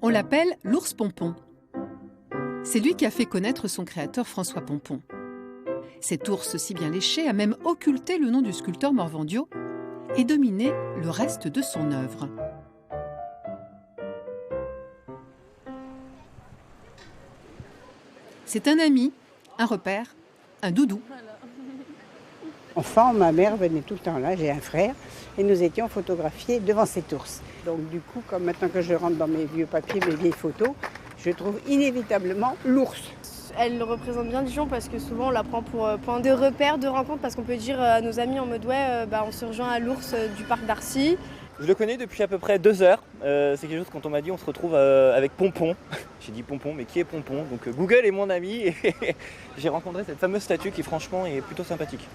On l'appelle l'ours Pompon. C'est lui qui a fait connaître son créateur François Pompon. Cet ours si bien léché a même occulté le nom du sculpteur Morvandiau et dominé le reste de son œuvre. C'est un ami, un repère, un doudou. Enfant, ma mère venait tout le temps là, j'ai un frère, et nous étions photographiés devant cet ours. Donc du coup, comme maintenant que je rentre dans mes vieux papiers, mes vieilles photos, je trouve inévitablement l'ours. Elle représente bien Dijon parce que souvent on la prend pour point de repère, de rencontre, parce qu'on peut dire à nos amis en mode on se rejoint à l'ours du parc d'Arcy. Je le connais depuis à peu près 2 heures. C'est quelque chose quand on m'a dit on se retrouve avec Pompon. J'ai dit Pompon, mais qui est Pompon? Donc Google est mon ami et j'ai rencontré cette fameuse statue qui franchement est plutôt sympathique.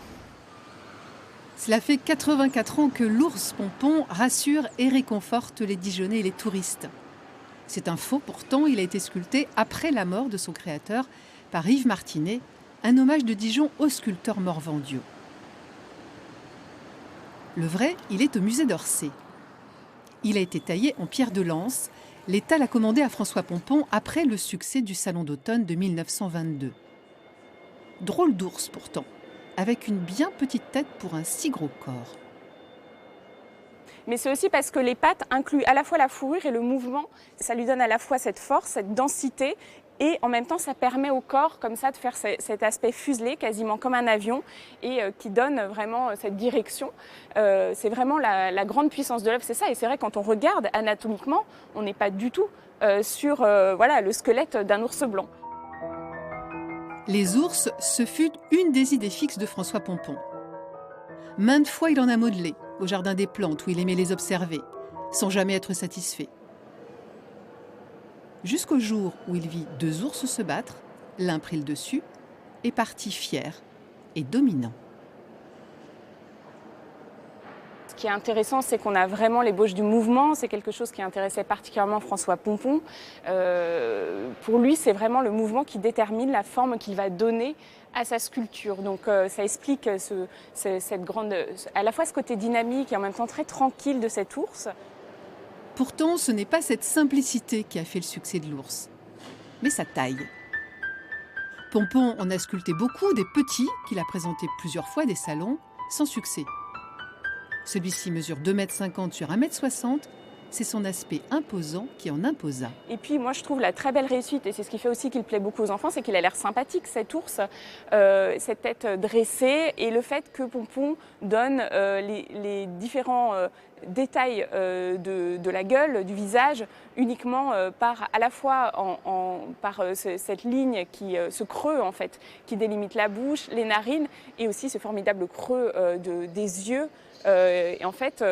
Cela fait 84 ans que l'ours Pompon rassure et réconforte les Dijonnais et les touristes. C'est un faux pourtant, il a été sculpté après la mort de son créateur par Yves Martinet, un hommage de Dijon au sculpteur Morvandiau. Le vrai, il est au musée d'Orsay. Il a été taillé en pierre de lance. L'État l'a commandé à François Pompon après le succès du Salon d'automne de 1922. Drôle d'ours pourtant, avec une bien petite tête pour un si gros corps. Mais c'est aussi parce que les pattes incluent à la fois la fourrure et le mouvement. Ça lui donne à la fois cette force, cette densité, et en même temps ça permet au corps comme ça de faire cet aspect fuselé, quasiment comme un avion, et qui donne vraiment cette direction. C'est vraiment la grande puissance de l'œuvre, c'est ça. Et c'est vrai, quand on regarde anatomiquement, on n'est pas du tout sur le squelette d'un ours blanc. Les ours, ce fut une des idées fixes de François Pompon. Maintes fois, il en a modelé au Jardin des Plantes où il aimait les observer, sans jamais être satisfait. Jusqu'au jour où il vit 2 ours se battre, l'un prit le dessus et partit fier et dominant. Ce qui est intéressant, c'est qu'on a vraiment l'ébauche du mouvement. C'est quelque chose qui intéressait particulièrement François Pompon. Pour lui, c'est vraiment le mouvement qui détermine la forme qu'il va donner à sa sculpture. Donc ça explique cette grande, à la fois ce côté dynamique et en même temps très tranquille de cet ours. Pourtant, ce n'est pas cette simplicité qui a fait le succès de l'ours, mais sa taille. Pompon en a sculpté beaucoup, des petits, qu'il a présentés plusieurs fois à des salons, sans succès. Celui-ci mesure 2,50 m sur 1,60 m. C'est son aspect imposant qui en imposa. Et puis moi je trouve la très belle réussite, et c'est ce qui fait aussi qu'il plaît beaucoup aux enfants, c'est qu'il a l'air sympathique cet ours, cette tête dressée, et le fait que Pompon donne les différents détails de la gueule, du visage, uniquement par à la fois par cette ligne ce creux en fait, qui délimite la bouche, les narines, et aussi ce formidable creux des yeux. Et en fait,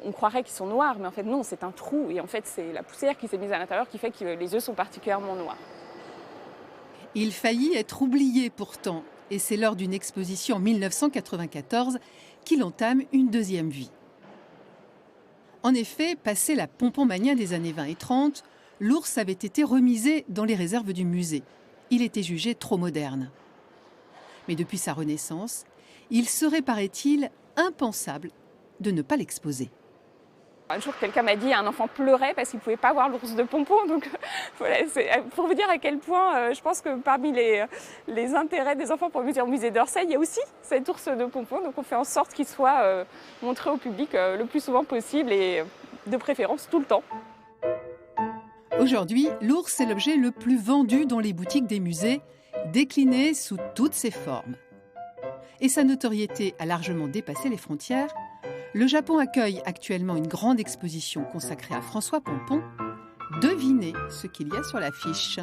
on croirait qu'ils sont noirs, mais en fait non, c'est un trou. Et en fait, c'est la poussière qui s'est mise à l'intérieur qui fait que les yeux sont particulièrement noirs. Il faillit être oublié pourtant, et c'est lors d'une exposition en 1994 qu'il entame une deuxième vie. En effet, passé la Pompon-mania des années 20 et 30, l'ours avait été remisé dans les réserves du musée. Il était jugé trop moderne. Mais depuis sa renaissance, il serait, paraît-il, impensable de ne pas l'exposer. Un jour, quelqu'un m'a dit un enfant pleurait parce qu'il ne pouvait pas voir l'ours de Pompon. Donc, voilà, c'est pour vous dire à quel point je pense que parmi les intérêts des enfants pour venir au musée d'Orsay, il y a aussi cet ours de Pompon. Donc on fait en sorte qu'il soit montré au public le plus souvent possible et de préférence tout le temps. Aujourd'hui, l'ours est l'objet le plus vendu dans les boutiques des musées, décliné sous toutes ses formes. Et sa notoriété a largement dépassé les frontières. Le Japon accueille actuellement une grande exposition consacrée à François Pompon. Devinez ce qu'il y a sur l'affiche.